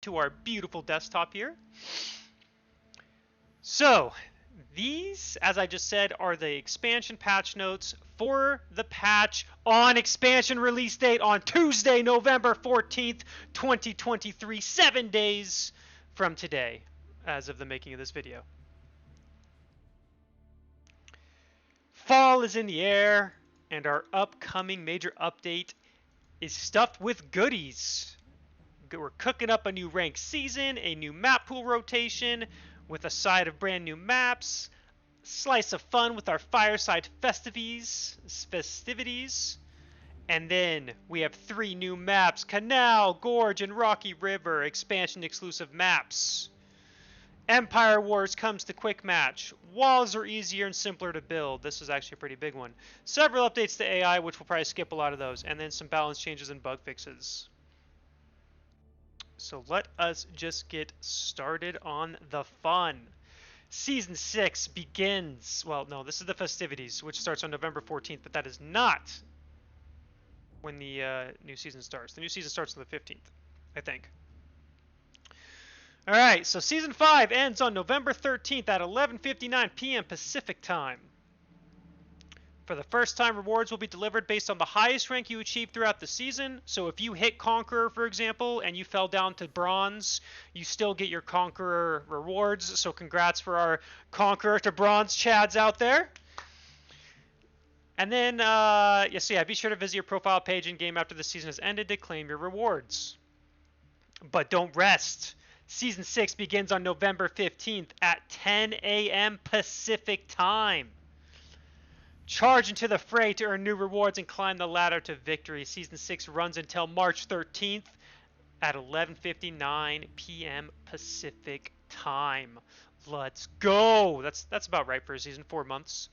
to our beautiful desktop here. So these, as I just said, are the expansion patch notes for the patch on expansion release date on Tuesday, November 14th, 2023, 7 days from today, as of the making of this video. Fall is in the air, and our upcoming major update is stuffed with goodies. We're cooking up a new ranked season, a new map pool rotation, with a side of brand new maps, slice of fun with our fireside festivities, and then we have 3 new maps: Canal, Gorge, and Rocky River, expansion exclusive maps. Empire Wars comes to Quick Match. Walls are easier and simpler to build. This is actually a pretty big one. Several updates to AI, which we'll probably skip a lot of those, and then some balance changes and bug fixes. So let us just get started on the fun. Season 6 begins, well, no, this is the festivities, which starts on November 14th, but that is not when the new season starts. The new season starts on the 15th, I think. Alright, so Season 5 ends on November 13th at 11:59 p.m. Pacific Time. For the first time, rewards will be delivered based on the highest rank you achieve throughout the season. So if you hit Conqueror, for example, and you fell down to Bronze, you still get your Conqueror rewards. So congrats for our Conqueror to Bronze Chads out there. And then, be sure to visit your profile page in-game after the season has ended to claim your rewards. But don't rest. Season 6 begins on November 15th at 10 a.m. Pacific Time. Charge into the fray to earn new rewards and climb the ladder to victory. Season 6 runs until March 13th at 11:59 p.m. Pacific Time. Let's go! That's about right for a season, 4 months.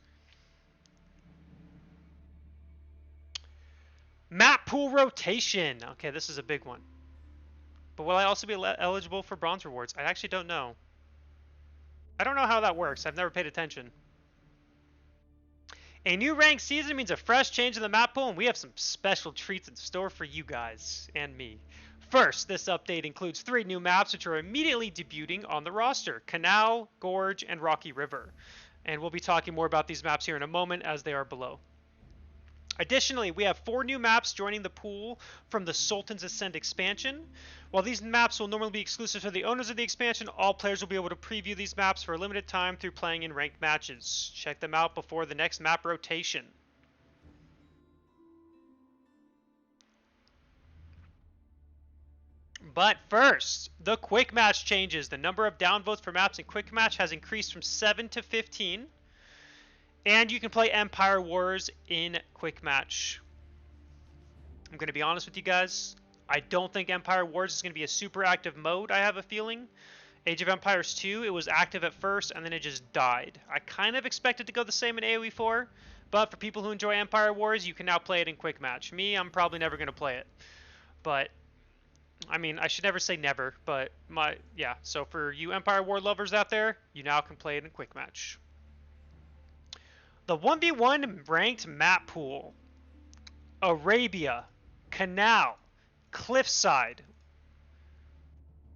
Map pool rotation. Okay, this is a big one. But will I also be eligible for bronze rewards? I actually don't know. I don't know how that works. I've never paid attention. A new ranked season means a fresh change in the map pool, and we have some special treats in store for you guys and me. First, this update includes 3 new maps which are immediately debuting on the roster: Canal, Gorge, and Rocky River. And we'll be talking more about these maps here in a moment as they are below. Additionally, we have 4 new maps joining the pool from the Sultan's Ascent expansion. While these maps will normally be exclusive to the owners of the expansion, all players will be able to preview these maps for a limited time through playing in ranked matches. Check them out before the next map rotation. But first, the Quick Match changes. The number of downvotes for maps in Quick Match has increased from 7 to 15. And you can play Empire Wars in Quick Match. I'm going to be honest with you guys. I don't think Empire Wars is going to be a super active mode, I have a feeling. Age of Empires 2, it was active at first, and then it just died. I kind of expected to go the same in AoE 4, but for people who enjoy Empire Wars, you can now play it in Quick Match. Me, I'm probably never going to play it. But, I mean, I should never say never, but so for you Empire War lovers out there, you now can play it in Quick Match. The 1v1 ranked map pool: Arabia, Canal, Cliffside,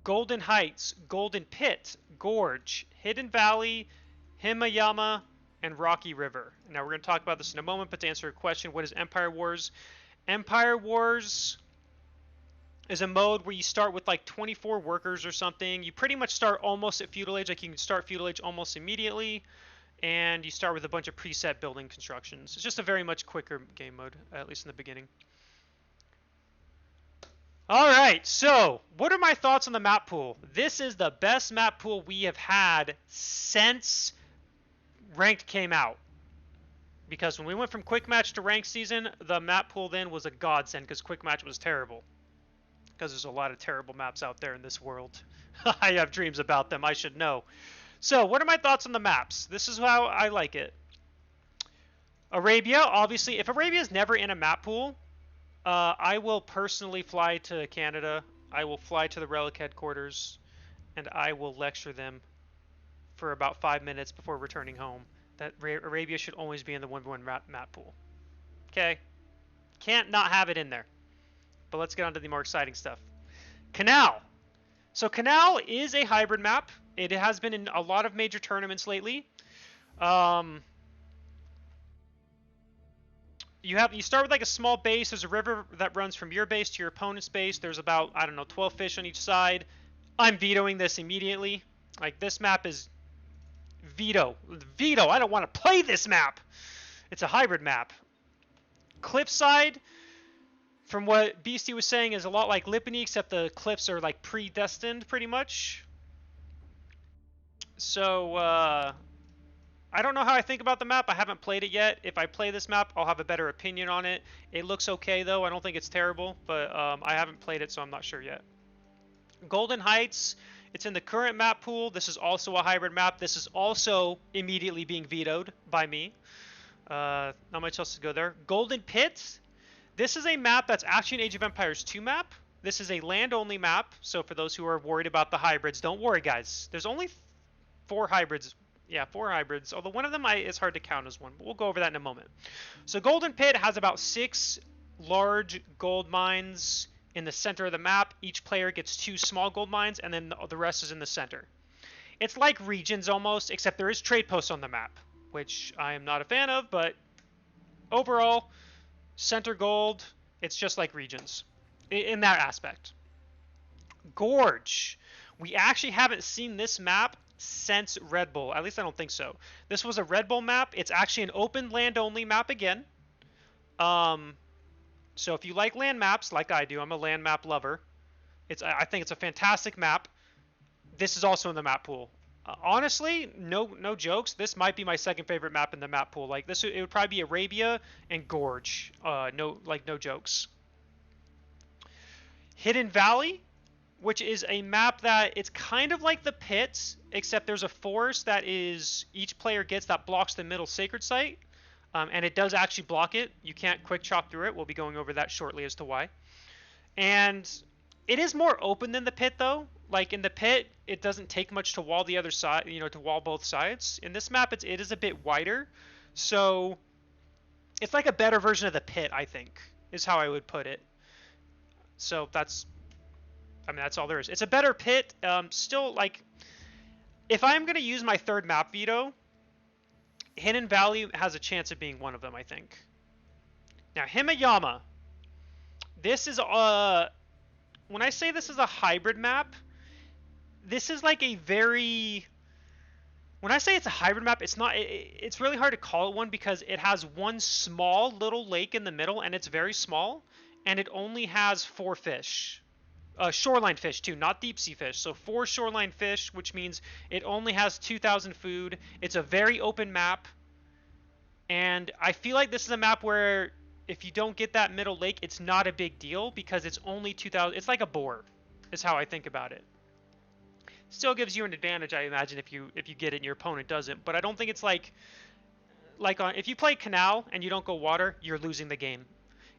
Golden Heights, Golden Pit, Gorge, Hidden Valley, Himayama, and Rocky River. Now we're going to talk about this in a moment, but to answer your question, what is Empire Wars? Empire Wars is a mode where you start with like 24 workers or something. You pretty much start almost at Feudal Age, like you can start Feudal Age almost immediately. And you start with a bunch of preset building constructions. It's just a very much quicker game mode, at least in the beginning. Alright, so what are my thoughts on the map pool? This is the best map pool we have had since Ranked came out. Because when we went from Quick Match to Ranked season, the map pool then was a godsend because Quick Match was terrible. Because there's a lot of terrible maps out there in this world. I have dreams about them, I should know. So, what are my thoughts on the maps? This is how I like it. Arabia, obviously, if Arabia is never in a map pool, I will personally fly to Canada. I will fly to the Relic headquarters, and I will lecture them for about 5 minutes before returning home that Arabia should always be in the 1v1 map pool. Okay? Can't not have it in there. But let's get on to the more exciting stuff. Canal. So Canal is a hybrid map. It has been in a lot of major tournaments lately. You start with like a small base. There's a river that runs from your base to your opponent's base. There's about, I don't know, 12 fish on each side. I'm vetoing this immediately. Like, this map is veto. Veto. I don't want to play this map. It's a hybrid map. Cliffside, from what Beastie was saying, is a lot like Lipany, except the cliffs are like predestined pretty much. So, I don't know how I think about the map. I haven't played it yet. If I play this map, I'll have a better opinion on it. It looks okay, though. I don't think it's terrible, but I haven't played it, so I'm not sure yet. Golden Heights, it's in the current map pool. This is also a hybrid map. This is also immediately being vetoed by me. Not much else to go there. Golden Pit, this is a map that's actually an Age of Empires 2 map. This is a land-only map, so for those who are worried about the hybrids, don't worry, guys. There's only 4 hybrids. Yeah, 4 hybrids, although one of them is hard to count as one, but we'll go over that in a moment. So Golden Pit has about 6 large gold mines in the center of the map. Each player gets 2 small gold mines, and then the rest is in the center. It's like Regions almost, except there is trade posts on the map, which I am not a fan of, but overall, center gold, it's just like Regions in that aspect. Gorge. We actually haven't seen this map since Red Bull. At least I don't think so. This was a Red Bull map. It's actually an open land only map again. So if you like land maps, like I do, I'm a land map lover. I think it's a fantastic map. This is also in the map pool. Honestly, no jokes. This might be my second favorite map in the map pool. Like this, it would probably be Arabia and Gorge. No jokes. Hidden Valley, which is a map that it's kind of like the Pit, except there's a forest that is each player gets that blocks the middle sacred site, and it does actually block it. You can't quick chop through it. We'll be going over that shortly as to why. And it is more open than the Pit, though. Like in the Pit, it doesn't take much to wall the other side, to wall both sides. In this map, it is a bit wider, so it's like a better version of the Pit, I think, is how I would put it. So that's all there is. It's a better Pit. Still, like, if I'm going to use my third map veto, Hidden Valley has a chance of being one of them, I think. Now, Himayama. This is, when I say this is a hybrid map, this is like a very... When I say it's a hybrid map, it's really hard to call it one because it has one small little lake in the middle, and it's very small, and it only has 4 fish. Shoreline fish too, not deep sea fish. So 4 shoreline fish, which means it only has 2,000 food. It's a very open map. And I feel like this is a map where if you don't get that middle lake, it's not a big deal because it's only 2,000. It's like a bore, is how I think about it. Still gives you an advantage, I imagine, if you get it and your opponent doesn't. But I don't think it's like if you play Canal and you don't go water, you're losing the game.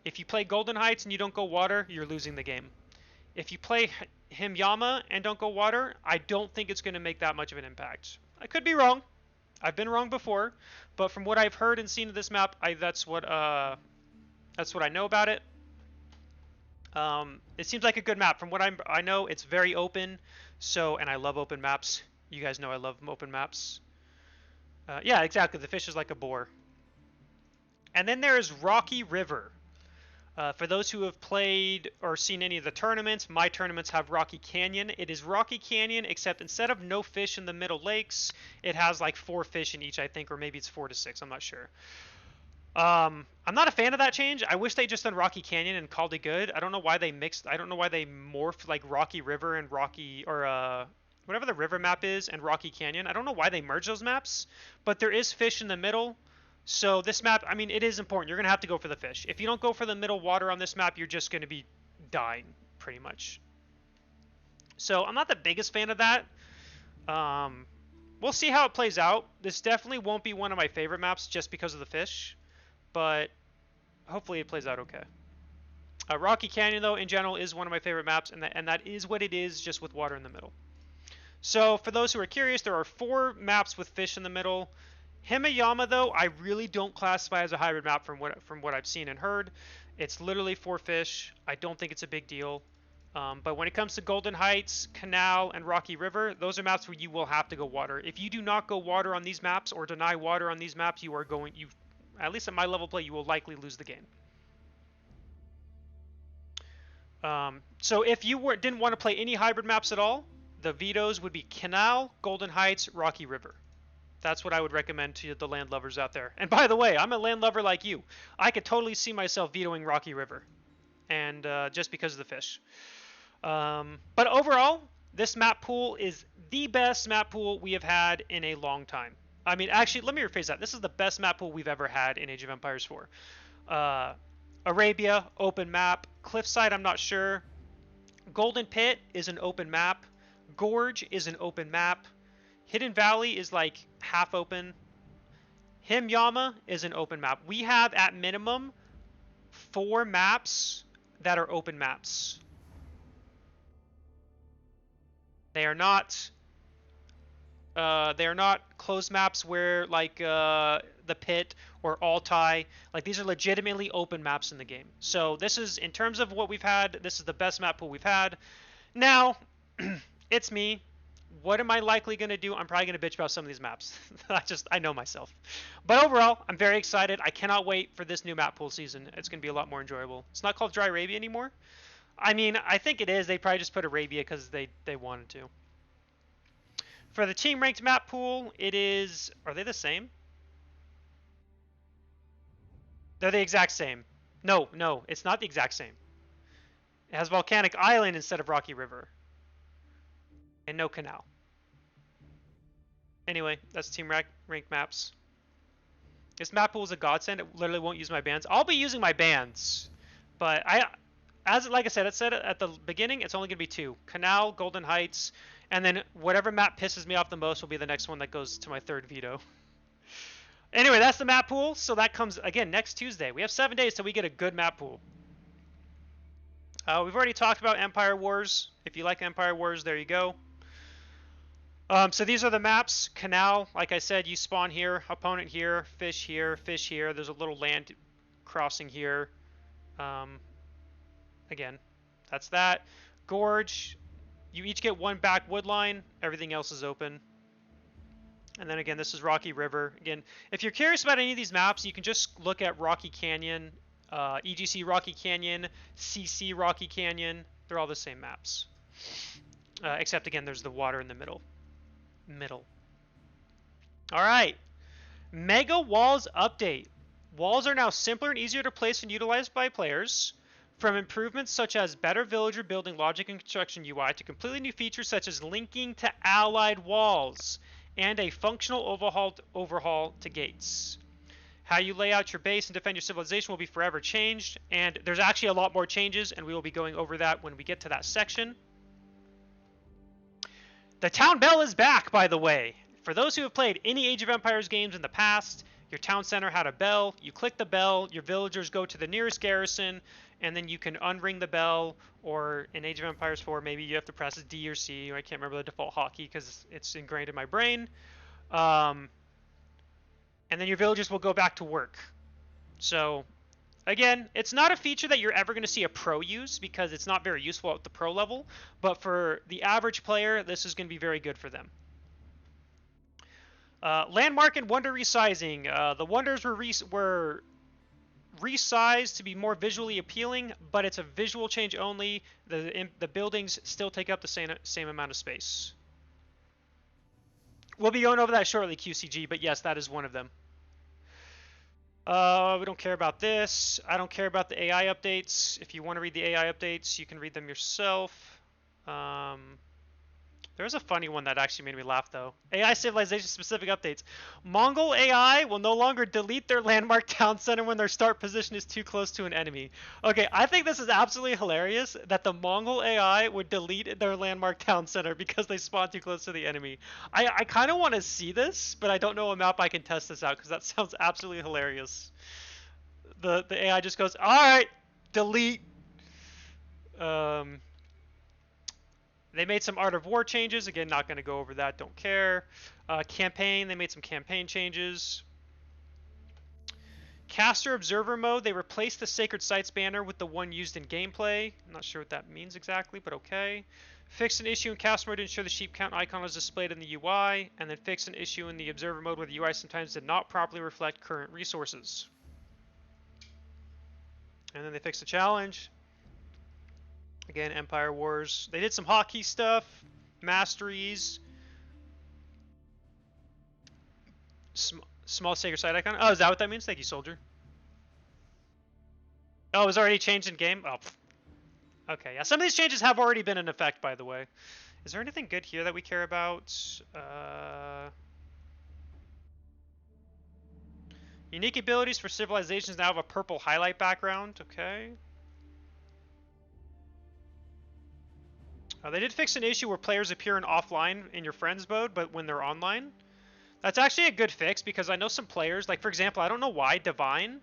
If you play Golden Heights and you don't go water, you're losing the game. If you play Himayama and don't go water, I don't think it's going to make that much of an impact. I could be wrong. I've been wrong before, but from what I've heard and seen of this map, that's what I know about it. It seems like a good map. From what I know, it's very open. And I love open maps. You guys know I love open maps. Yeah, exactly. The fish is like a boar. And then there is Rocky River. For those who have played or seen any of the tournaments, my tournaments have Rocky Canyon. It is Rocky Canyon, except instead of no fish in the middle lakes, it has like 4 fish in each, I think, or maybe it's 4 to 6. I'm not sure. I'm not a fan of that change. I wish they just done Rocky Canyon and called it good. I don't know why they morphed like Rocky River and Rocky, or whatever the river map is, and Rocky Canyon. I don't know why they merged those maps, but there is fish in the middle. So this map, I mean, it is important. You're going to have to go for the fish. If you don't go for the middle water on this map, you're just going to be dying, pretty much. So I'm not the biggest fan of that. We'll see how it plays out. This definitely won't be one of my favorite maps just because of the fish, but hopefully it plays out okay. Rocky Canyon, though, in general, is one of my favorite maps, and that is what it is, just with water in the middle. So for those who are curious, there are 4 maps with fish in the middle. Himayama, though, I really don't classify as a hybrid map from what I've seen and heard. It's literally 4 fish. I don't think it's a big deal. But when it comes to Golden Heights, Canal, and Rocky River, those are maps where you will have to go water. If you do not go water on these maps or deny water on these maps, you are going, at least at my level play, you will likely lose the game. So if you didn't want to play any hybrid maps at all, the vetoes would be Canal, Golden Heights, Rocky River. That's what I would recommend to the land lovers out there. And by the way, I'm a land lover like you. I could totally see myself vetoing Rocky River, and just because of the fish. But overall, this map pool is the best map pool we have had in a long time. I mean, actually, let me rephrase that. This is the best map pool we've ever had in Age of Empires 4. Arabia, open map. Cliffside, I'm not sure. Golden Pit is an open map. Gorge is an open map. Hidden Valley is like half open. Himyama is an open map. We have at minimum 4 maps that are open maps. They are not closed maps where like the Pit or Altai. Like these are legitimately open maps in the game. So this is, in terms of what we've had, this is the best map pool we've had. Now, it's me. What am I likely going to do? I'm probably going to bitch about some of these maps. I know myself. But overall, I'm very excited. I cannot wait for this new map pool season. It's going to be a lot more enjoyable. It's not called Dry Arabia anymore. I mean, I think it is. They probably just put Arabia because they wanted to. For the team ranked map pool, it is... Are they the same? They're the exact same. No, it's not the exact same. It has Volcanic Island instead of Rocky River. And no Canal. Anyway, that's team ranked maps. This map pool is a godsend. It literally won't use my bans. I'll be using my bans. But like I said, it said at the beginning, it's only going to be 2. Canal, Golden Heights, and then whatever map pisses me off the most will be the next one that goes to my 3rd veto. Anyway, that's the map pool. So that comes, again, next Tuesday. We have 7 days till we get a good map pool. We've already talked about Empire Wars. If you like Empire Wars, there you go. So these are the maps. Canal, like I said, you spawn here, opponent here, fish here, fish here. There's a little land crossing here. Again, that's that. Gorge, you each get 1 back wood line. Everything else is open. And then again, this is Rocky River. Again, if you're curious about any of these maps, you can just look at Rocky Canyon, EGC Rocky Canyon, CC Rocky Canyon. They're all the same maps. Except again, there's the water in the middle. All right. Mega Walls update. Walls are now simpler and easier to place and utilize by players. From improvements such as better villager building logic and construction UI to completely new features such as linking to allied walls and a functional overhaul to gates. How you lay out your base and defend your civilization will be forever changed, and there's actually a lot more changes, and we will be going over that when we get to that section. The town bell is back, by the way. For those who have played any Age of Empires games in the past, your town center had a bell. You click the bell, your villagers go to the nearest garrison, and then you can unring the bell, or in Age of Empires 4, maybe you have to press D or C. I can't remember the default hotkey because it's ingrained in my brain. And then your villagers will go back to work. So, again, it's not a feature that you're ever going to see a pro use because it's not very useful at the pro level. But for the average player, this is going to be very good for them. Landmark and Wonder resizing. The Wonders were resized to be more visually appealing, but it's a visual change only. The buildings still take up the same amount of space. We'll be going over that shortly, QCG, but yes, that is one of them. We don't care about this. I don't care about the AI updates. If you want to read the AI updates, you can read them yourself. There's a funny one that actually made me laugh, though. AI civilization specific updates. Mongol AI will no longer delete their landmark town center when their start position is too close to an enemy. Okay, I think this is absolutely hilarious that the Mongol AI would delete their landmark town center because they spawn too close to the enemy. I kind of want to see this, but I don't know a map I can test this out because that sounds absolutely hilarious. The AI just goes, all right, delete. They made some Art of War changes. Again, not going to go over that. Don't care. Campaign. They made some campaign changes. Caster Observer mode, they replaced the Sacred Sites banner with the one used in gameplay. I'm not sure what that means exactly, but okay. Fixed an issue in Caster mode to ensure the sheep count icon was displayed in the UI, and then fixed an issue in the Observer mode where the UI sometimes did not properly reflect current resources. And then they fixed the challenge. Again, Empire Wars. They did some hotkey stuff, masteries, small Sacred Site icon. Oh, is that what that means? Thank you, Soldier. Oh, it was already changed in game? Oh, okay. Yeah, some of these changes have already been in effect, by the way. Is there anything good here that we care about? Unique abilities for civilizations now have a purple highlight background. Okay. They did fix an issue where players appear in offline in your friends mode, but when they're online. That's actually a good fix because I know some players, like for example, I don't know why Divine's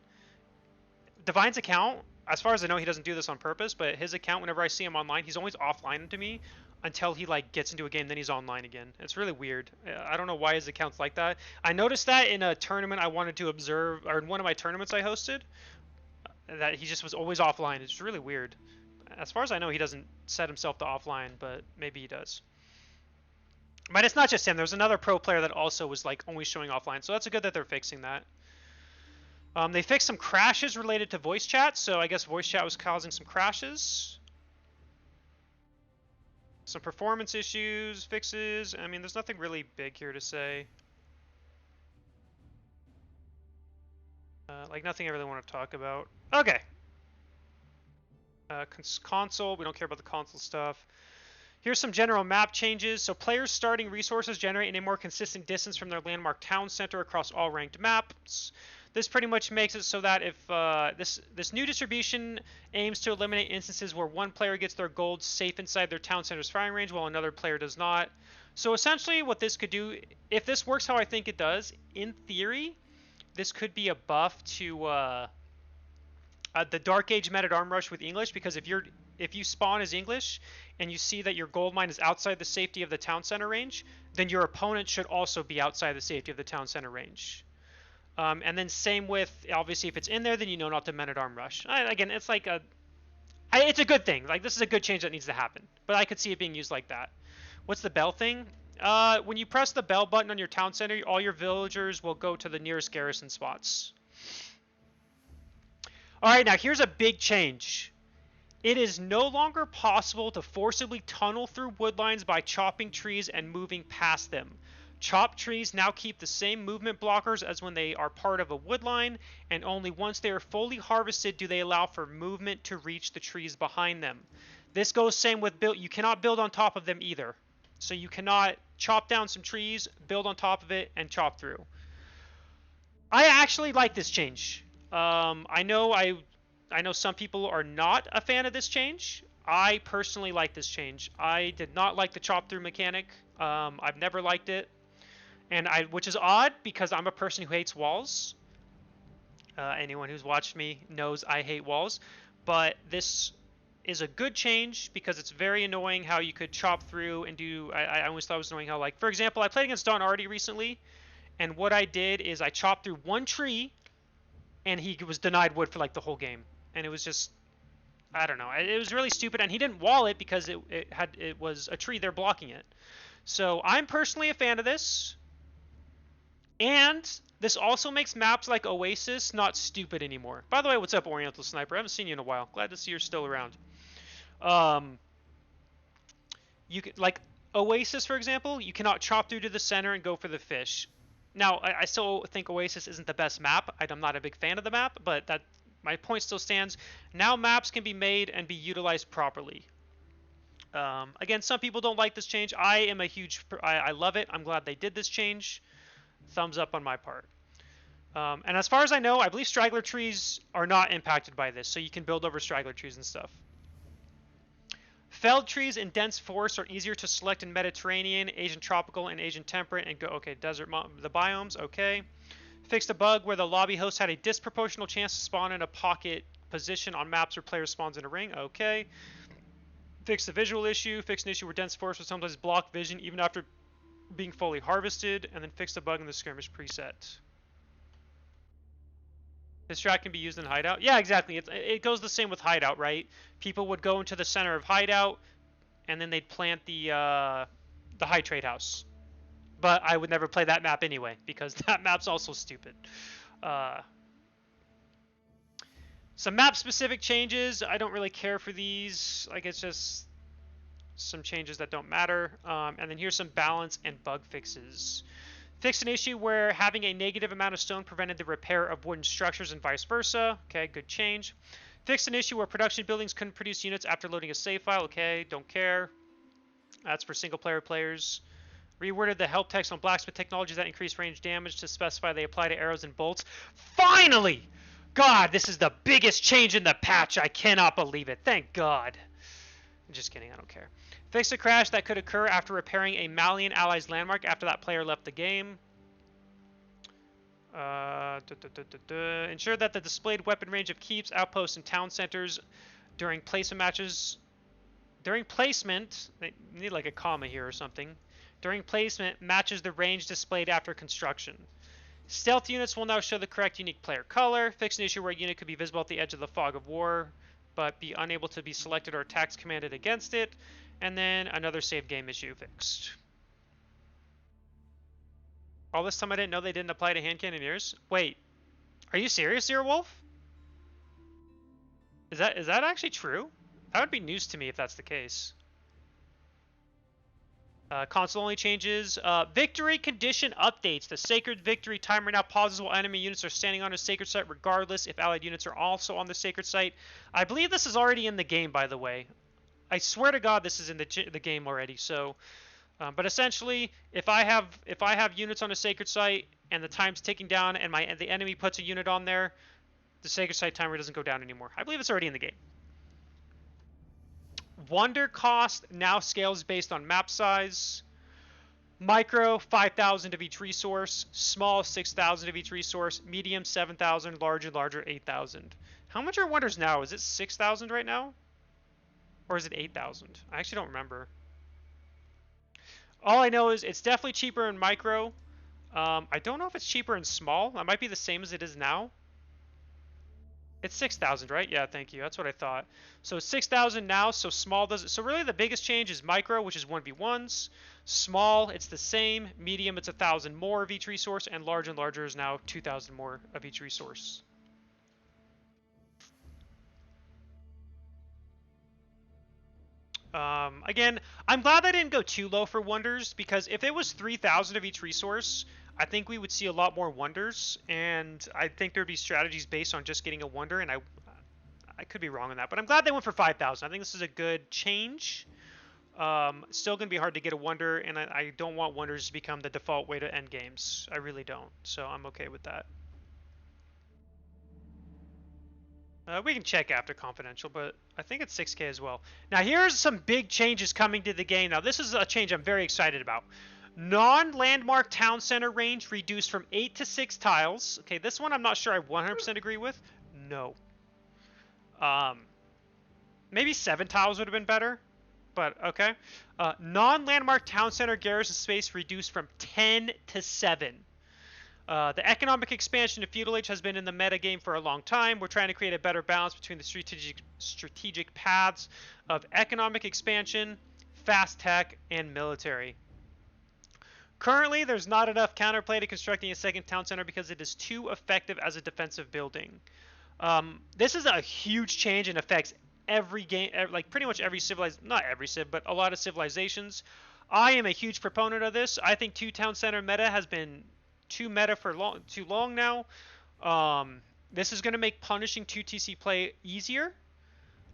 account, as far as I know, he doesn't do this on purpose, but his account, whenever I see him online, he's always offline to me until he like gets into a game, then he's online again. It's really weird. I don't know why his account's like that. I noticed that in a tournament I wanted to observe, or in one of my tournaments I hosted, that he just was always offline. It's really weird. As far as I know, he doesn't set himself to offline, but maybe he does. But it's not just him. There's another pro player that also was like only showing offline. So that's good that they're fixing that. They fixed some crashes related to voice chat. So I guess voice chat was causing some crashes. Some performance issues, fixes. I mean, there's nothing really big here to say. Like nothing I really want to talk about. Okay. Console. We don't care about the console stuff. Here's some general map changes. So players starting resources generate in a more consistent distance from their landmark town center across all ranked maps. This pretty much makes it so that if this new distribution aims to eliminate instances where one player gets their gold safe inside their town center's firing range while another player does not. So essentially what this could do, if this works how I think it does, in theory, this could be a buff to the Dark Age Meta Arm Rush with English, because if you spawn as English and you see that your gold mine is outside the safety of the town center range, then your opponent should also be outside the safety of the town center range. And then same with, obviously, if it's in there, then you know not to Men at Arm Rush. Again, it's like it's a good thing. Like, this is a good change that needs to happen. But I could see it being used like that. What's the bell thing? When you press the bell button on your town center, all your villagers will go to the nearest garrison spots. All right, now here's a big change. It is no longer possible to forcibly tunnel through woodlines by chopping trees and moving past them. Chopped trees now keep the same movement blockers as when they are part of a woodline, and only once they are fully harvested do they allow for movement to reach the trees behind them. This goes same with build. You cannot build on top of them either. So you cannot chop down some trees, build on top of it, and chop through. I actually like this change. I know some people are not a fan of this change. I personally like this change. I did not like the chop through mechanic. I've never liked it, which is odd because I'm a person who hates walls. Anyone who's watched me knows I hate walls, but this is a good change because it's very annoying how you could chop through and do. I always thought it was annoying how, like, for example, I played against Don Artie recently, and what I did is I chopped through one tree, and he was denied wood for like the whole game. And it was just, I don't know. It was really stupid, and he didn't wall it because it was a tree there blocking it. So I'm personally a fan of this. And this also makes maps like Oasis not stupid anymore. By the way, what's up, Oriental Sniper? I haven't seen you in a while. Glad to see you're still around. You could, like Oasis, for example, you cannot chop through to the center and go for the fish. Now, I still think Oasis isn't the best map. I'm not a big fan of the map, but my point still stands. Now maps can be made and be utilized properly. Again, some people don't like this change. I love it. I'm glad they did this change. Thumbs up on my part. And as far as I know, I believe straggler trees are not impacted by this, so you can build over straggler trees and stuff. Felled trees in dense forests are easier to select in Mediterranean, Asian tropical, and Asian temperate, and go, okay, desert, the biomes, okay. Fixed a bug where the lobby host had a disproportional chance to spawn in a pocket position on maps where player spawns in a ring, okay. Fixed the visual issue, fixed an issue where dense forests would sometimes block vision even after being fully harvested, and then fixed a bug in the skirmish preset. This strat can be used in Hideout. Yeah, exactly. It goes the same with Hideout, right? People would go into the center of Hideout, and then they'd plant the high trade house. But I would never play that map anyway, because that map's also stupid. Some map-specific changes. I don't really care for these. Like, it's just some changes that don't matter. And then here's some balance and bug fixes. Fixed an issue where having a negative amount of stone prevented the repair of wooden structures and vice versa. Okay, good change. Fixed an issue where production buildings couldn't produce units after loading a save file. Okay, don't care. That's for single-player players. Reworded the help text on blacksmith technologies that increase range damage to specify they apply to arrows and bolts. Finally! God, this is the biggest change in the patch. I cannot believe it. Thank God. I'm just kidding, I don't care. Fix a crash that could occur after repairing a Malian ally's landmark after that player left the game. Ensure that the displayed weapon range of keeps, outposts, and town centers during placement matches. During placement, they need like a comma here or something. During placement, matches the range displayed after construction. Stealth units will now show the correct unique player color. Fix an issue where a unit could be visible at the edge of the fog of war, but be unable to be selected or attacks commanded against it. And then another save game issue fixed. All this time I didn't know they didn't apply to hand cannoneers. Wait, are you serious, Zero Wolf? Is that actually true? That would be news to me if that's the case. Console only changes. Victory condition updates. The Sacred Victory timer now pauses while enemy units are standing on a sacred site, regardless if allied units are also on the sacred site. I believe this is already in the game, by the way. I swear to God, this is in the game already. So, but essentially, if I have units on a sacred site and the time's ticking down, and the enemy puts a unit on there, the sacred site timer doesn't go down anymore. I believe it's already in the game. Wonder cost now scales based on map size. Micro, 5,000 of each resource. Small, 6,000 of each resource. Medium, 7,000. Large and larger, 8,000. How much are wonders now? Is it 6,000 right now? Or is it 8,000? I actually don't remember. All I know is it's definitely cheaper in micro. I don't know if it's cheaper in small. That might be the same as it is now. It's 6,000, right? Yeah, thank you. That's what I thought. So 6,000 now, so small doesn't... So really the biggest change is micro, which is 1v1s. Small, it's the same. Medium, it's 1,000 more of each resource. And large and larger is now 2,000 more of each resource. Again, I'm glad I didn't go too low for wonders, because if it was 3,000 of each resource, I think we would see a lot more wonders, and I think there'd be strategies based on just getting a wonder, and I could be wrong on that, but I'm glad they went for 5,000. I think this is a good change. Still going to be hard to get a wonder, and I don't want wonders to become the default way to end games. I really don't, so I'm okay with that. We can check after confidential, but I think it's 6K as well. Now here's some big changes coming to the game. Now this is a change I'm very excited about. Non-landmark town center range reduced from 8 to 6 tiles. Okay, this one I'm not sure I 100% agree with. No. Maybe 7 tiles would have been better, but okay. Non-landmark town center garrison space reduced from 10 to 7. The economic expansion of Feudal Age has been in the metagame for a long time. We're trying to create a better balance between the strategic paths of economic expansion, fast tech, and military. Currently, there's not enough counterplay to constructing a second town center because it is too effective as a defensive building. This is a huge change and affects every game, like pretty much every not every civ, but a lot of civilizations. I am a huge proponent of this. I think 2 town center meta has been too meta for too long now. This is going to make punishing 2 TC play easier.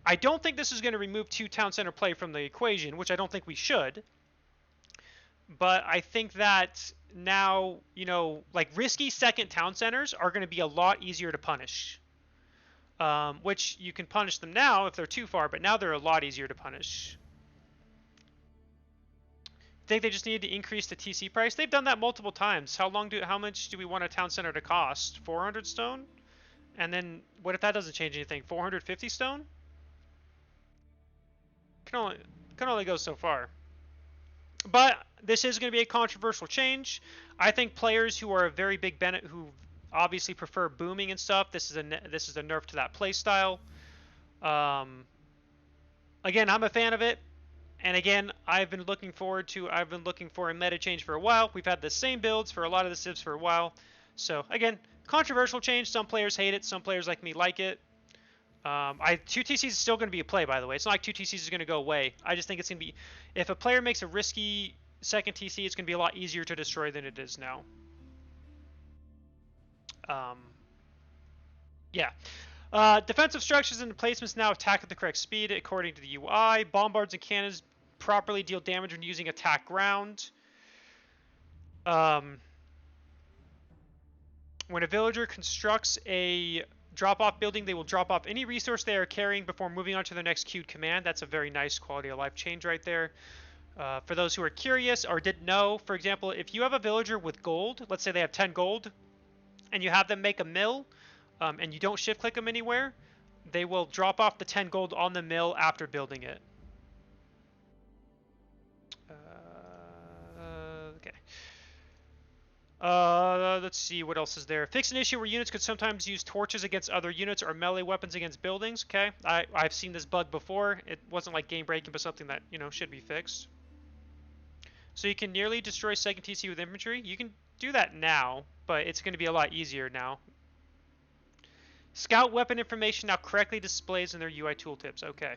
I don't think this is going to remove 2 town center play from the equation, which I don't think we should. But I think that now, you know, like risky second town centers are going to be a lot easier to punish. Which you can punish them now if they're too far, but now they're a lot easier to punish. I think they just need to increase the TC price. They've done that multiple times. How much do we want a town center to cost? 400 stone? And then what if that doesn't change anything? 450 stone? Can only go so far. But this is going to be a controversial change. I think players who are a very big who obviously prefer booming and stuff, this is a nerf to that playstyle. Again, I'm a fan of it. And again, I've been looking for a meta change for a while. We've had the same builds for a lot of the civs for a while. So again, controversial change. Some players hate it. Some players like me like it. 2TCs is still going to be a play, by the way. It's not like 2TCs is going to go away. I just think it's going to be, if a player makes a risky second TC, it's going to be a lot easier to destroy than it is now. Yeah. Defensive structures and emplacements now attack at the correct speed according to the UI. Bombards and cannons properly deal damage when using attack ground. When a villager constructs a drop-off building, they will drop off any resource they are carrying before moving on to their next queued command. That's a very nice quality of life change right there. For those who are curious or didn't know, for example, if you have a villager with gold, let's say they have 10 gold, and you have them make a mill, and you don't shift click them anywhere, they will drop off the 10 gold on the mill after building it. Okay. Let's see, what else is there? Fix an issue where units could sometimes use torches against other units or melee weapons against buildings. Okay, I've seen this bug before. It wasn't like game breaking, but something that, you know, should be fixed. So you can nearly destroy second TC with infantry. You can do that now, but it's going to be a lot easier now. Scout weapon information now correctly displays in their UI tooltips. Okay.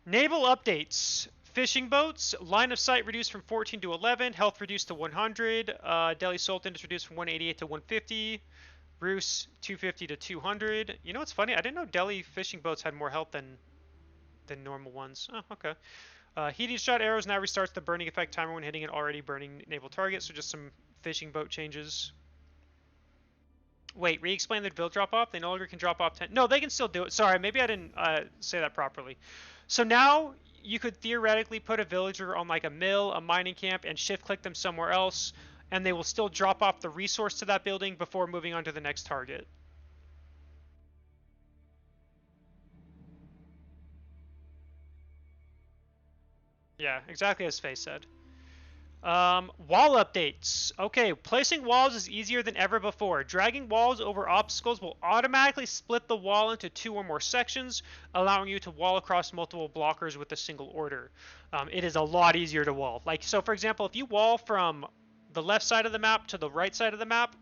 Naval updates. Fishing boats, line of sight reduced from 14 to 11, health reduced to 100, Delhi Sultan is reduced from 188 to 150, Rus 250 to 200. You know what's funny? I didn't know Delhi fishing boats had more health than normal ones. Oh, okay. Heating shot arrows now restarts the burning effect timer when hitting an already burning naval target, so just some fishing boat changes. Wait, re-explain the build drop off? They no longer can drop off 10. No, they can still do it. Sorry, maybe I didn't say that properly. So now you could theoretically put a villager on like a mill, a mining camp, and shift click them somewhere else, and they will still drop off the resource to that building before moving on to the next target. Yeah, exactly as Faye said. Wall updates. Okay, placing walls is easier than ever before. Dragging walls over obstacles will automatically split the wall into 2 or more sections, allowing you to wall across multiple blockers with a single order. It is a lot easier to wall. Like, so for example, if you wall from the left side of the map to the right side of the map,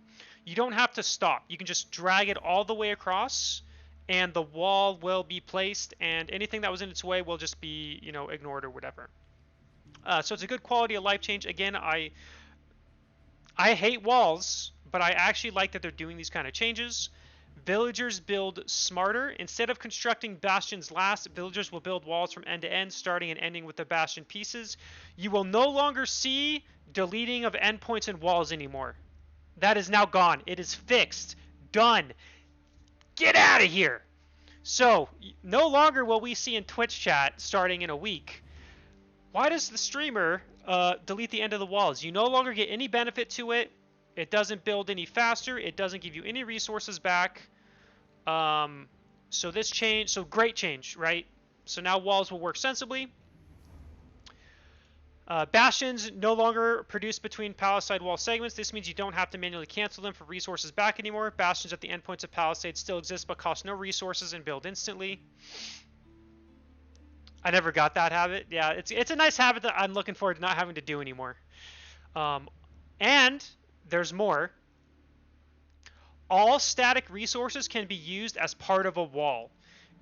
you don't have to stop. You can just drag it all the way across, and the wall will be placed, and anything that was in its way will just be, you know, ignored or whatever. So it's a good quality of life change. Again, I hate walls, but I actually like that they're doing these kind of changes. Villagers build smarter. Instead of constructing bastions last, villagers will build walls from end to end, starting and ending with the bastion pieces. You will no longer see deleting of endpoints and walls anymore. That is now gone. It is fixed. Done. Get out of here. So, no longer will we see in Twitch chat, starting in a week, why does the streamer delete the end of the walls? You no longer get any benefit to it. It doesn't build any faster. It doesn't give you any resources back. So this change, so great change, right? So now walls will work sensibly. Bastions no longer produce between palisade wall segments. This means you don't have to manually cancel them for resources back anymore. Bastions at the endpoints of palisades still exist but cost no resources and build instantly. I never got that habit. Yeah, it's a nice habit that I'm looking forward to not having to do anymore. And there's more. All static resources can be used as part of a wall.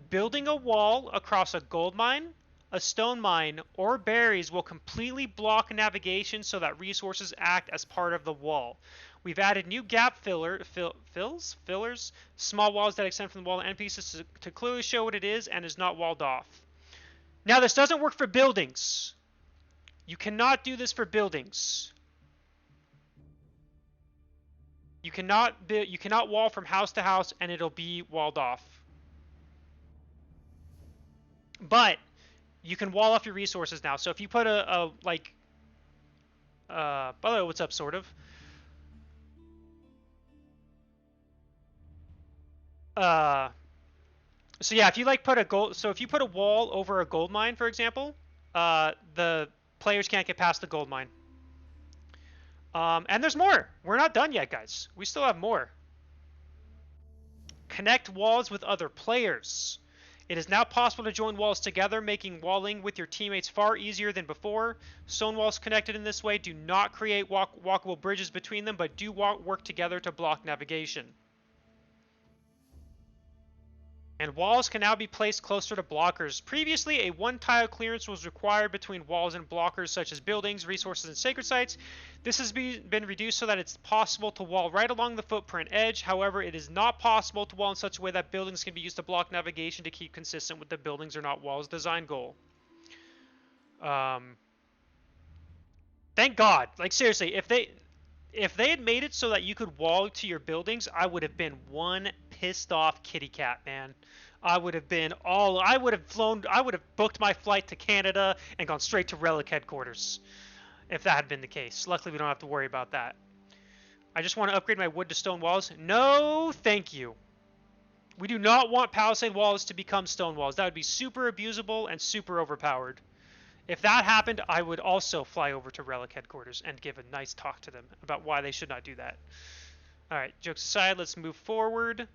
Building a wall across a gold mine, a stone mine, or berries will completely block navigation so that resources act as part of the wall. We've added new gap fillers, small walls that extend from the wall to end pieces to clearly show what it is and is not walled off. Now, this doesn't work for buildings. You cannot do this for buildings. You cannot wall from house to house and it'll be walled off. But you can wall off your resources now. So if you put by the way, what's up, sort of? So yeah, if you put a wall over a gold mine, for example, the players can't get past the gold mine. And there's more. We're not done yet, guys. We still have more. Connect walls with other players. It is now possible to join walls together, making walling with your teammates far easier than before. Stone walls connected in this way do not create walkable bridges between them, but do work together to block navigation. And walls can now be placed closer to blockers. Previously, a one-tile clearance was required between walls and blockers such as buildings, resources, and sacred sites. This has been reduced so that it's possible to wall right along the footprint edge. However, it is not possible to wall in such a way that buildings can be used to block navigation to keep consistent with the buildings are not walls design goal. Thank God. Like, seriously, if they had made it so that you could wall to your buildings, I would have been one pissed off kitty cat, man. I would have booked my flight to Canada and gone straight to Relic headquarters if that had been the case. Luckily, we don't have to worry about that. I just want to upgrade my wood to stone walls. No, thank you. We do not want palisade walls to become stone walls. That would be super abusable and super overpowered. If that happened, I would also fly over to Relic headquarters and give a nice talk to them about why they should not do that. Alright, jokes aside, let's move forward.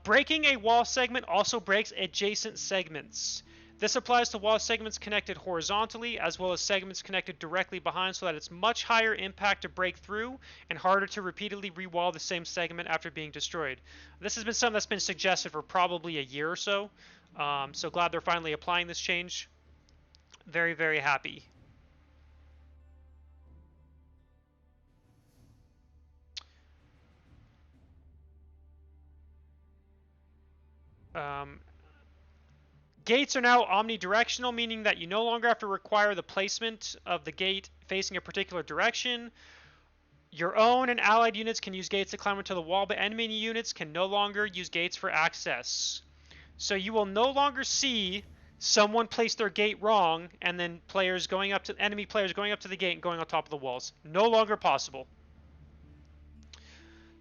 Breaking a wall segment also breaks adjacent segments. This applies to wall segments connected horizontally as well as segments connected directly behind, so that it's much higher impact to break through and harder to repeatedly re-wall the same segment after being destroyed. This has been something that's been suggested for probably a year or so. So glad they're finally applying this change. Very, very happy. Gates are now omnidirectional, meaning that you no longer have to require the placement of the gate facing a particular direction. Your own and allied units can use gates to climb into the wall, but enemy units can no longer use gates for access. So you will no longer see someone place their gate wrong and then enemy players going up to the gate and going on top of the walls. No longer possible.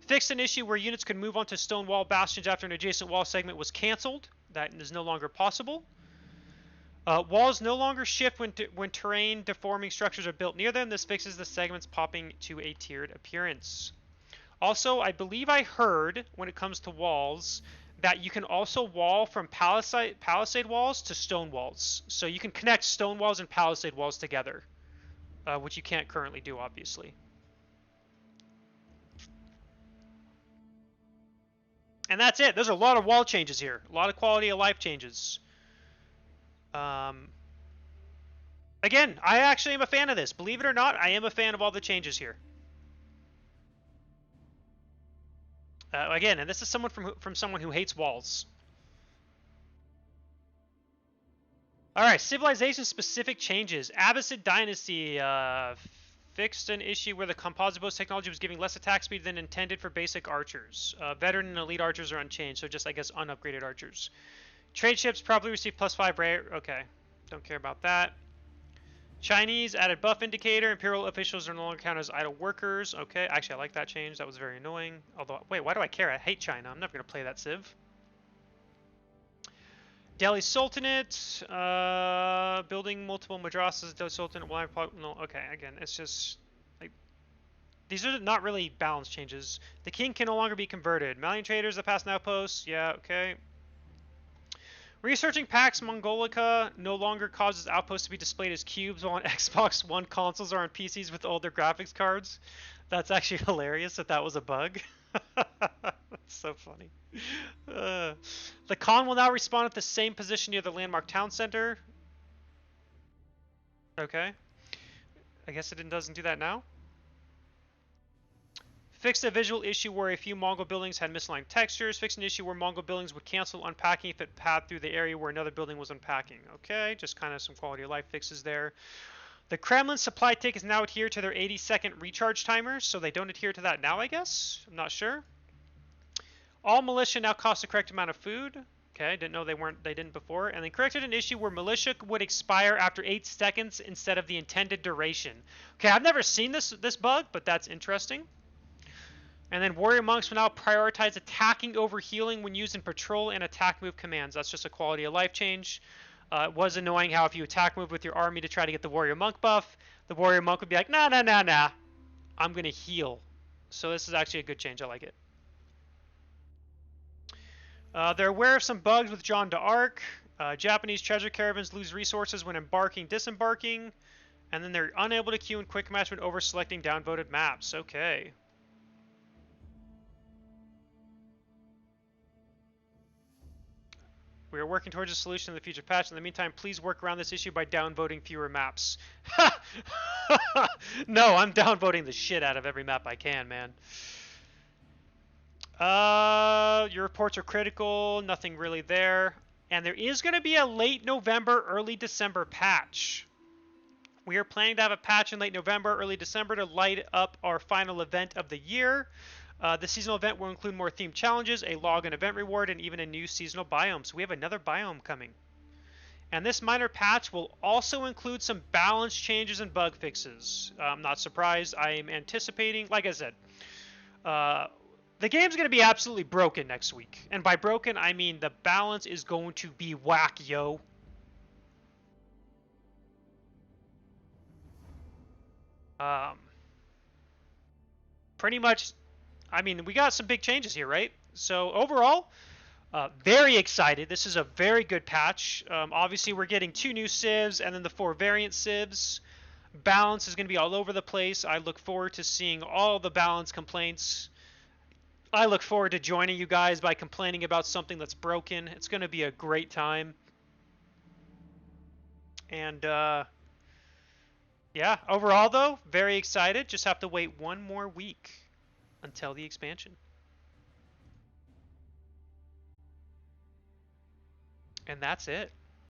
Fixed an issue where units could move onto stone wall bastions after an adjacent wall segment was cancelled. That is no longer possible. Walls no longer shift when terrain deforming structures are built near them. This fixes the segments popping to a tiered appearance. Also, I believe I heard, when it comes to walls, that you can also wall from palisade walls to stone walls. So you can connect stone walls and palisade walls together, which you can't currently do, obviously. And that's it. There's a lot of wall changes here. A lot of quality of life changes. Again, I actually am a fan of this. Believe it or not, I am a fan of all the changes here. Again, and this is someone from someone who hates walls. Alright, civilization-specific changes. Abbasid Dynasty fixed an issue where the composite bow technology was giving less attack speed than intended for basic archers. Veteran and elite archers are unchanged, so just, I guess, unupgraded archers. Trade ships probably receive +5 rate. Okay, don't care about that. Chinese added buff indicator. Imperial officials are no longer counted as idle workers. Okay, actually, I like that change. That was very annoying. Although, wait, why do I care? I hate China. I'm never going to play that civ. Delhi Sultanate, building multiple madrasas. Delhi Sultanate, no, okay, again, it's just, like, these are not really balance changes. The king can no longer be converted. Malian traders that pass an outpost, yeah, okay. Researching Pax Mongolica no longer causes outposts to be displayed as cubes while on Xbox One consoles or on PCs with older graphics cards. That's actually hilarious if that was a bug. That's so funny. The Khan will now respawn at the same position near the landmark town center. Okay. I guess it doesn't do that now. Fixed a visual issue where a few Mongol buildings had misaligned textures. Fixed an issue where Mongol buildings would cancel unpacking if it passed through the area where another building was unpacking. Okay, just kind of some quality of life fixes there. The Kremlin supply tick is now adhered to their 80-second recharge timer, so they don't adhere to that now, I guess? I'm not sure. All militia now cost the correct amount of food. Okay, didn't know they didn't before. And then corrected an issue where militia would expire after 8 seconds instead of the intended duration. Okay, I've never seen this bug, but that's interesting. And then warrior monks will now prioritize attacking over healing when used in patrol and attack move commands. That's just a quality of life change. It was annoying how if you attack move with your army to try to get the warrior monk buff, the warrior monk would be like, nah. I'm going to heal. So this is actually a good change. I like it. They're aware of some bugs with Jeanne d'Arc. Japanese treasure caravans lose resources when embarking, disembarking. And then they're unable to queue in quick match when over-selecting downvoted maps. Okay. We are working towards a solution in the future patch. In the meantime, please work around this issue by downvoting fewer maps. No, I'm downvoting the shit out of every map I can, man. Your reports are critical. Nothing really there. And there is going to be a late November, early December patch. We are planning to have a patch in late November, early December to light up our final event of the year. The seasonal event will include more themed challenges, a log and event reward, and even a new seasonal biome. So we have another biome coming. And this minor patch will also include some balance changes and bug fixes. I'm not surprised. I am anticipating, like I said, the game's going to be absolutely broken next week. And by broken, I mean the balance is going to be whack, yo. Pretty much, I mean, we got some big changes here, right? So overall, very excited. This is a very good patch. Obviously, we're getting 2 new civs and then the 4 variant civs. Balance is going to be all over the place. I look forward to seeing all the balance complaints. I look forward to joining you guys by complaining about something that's broken. It's going to be a great time. And yeah, overall though, very excited. Just have to wait 1 more week until the expansion. And that's it.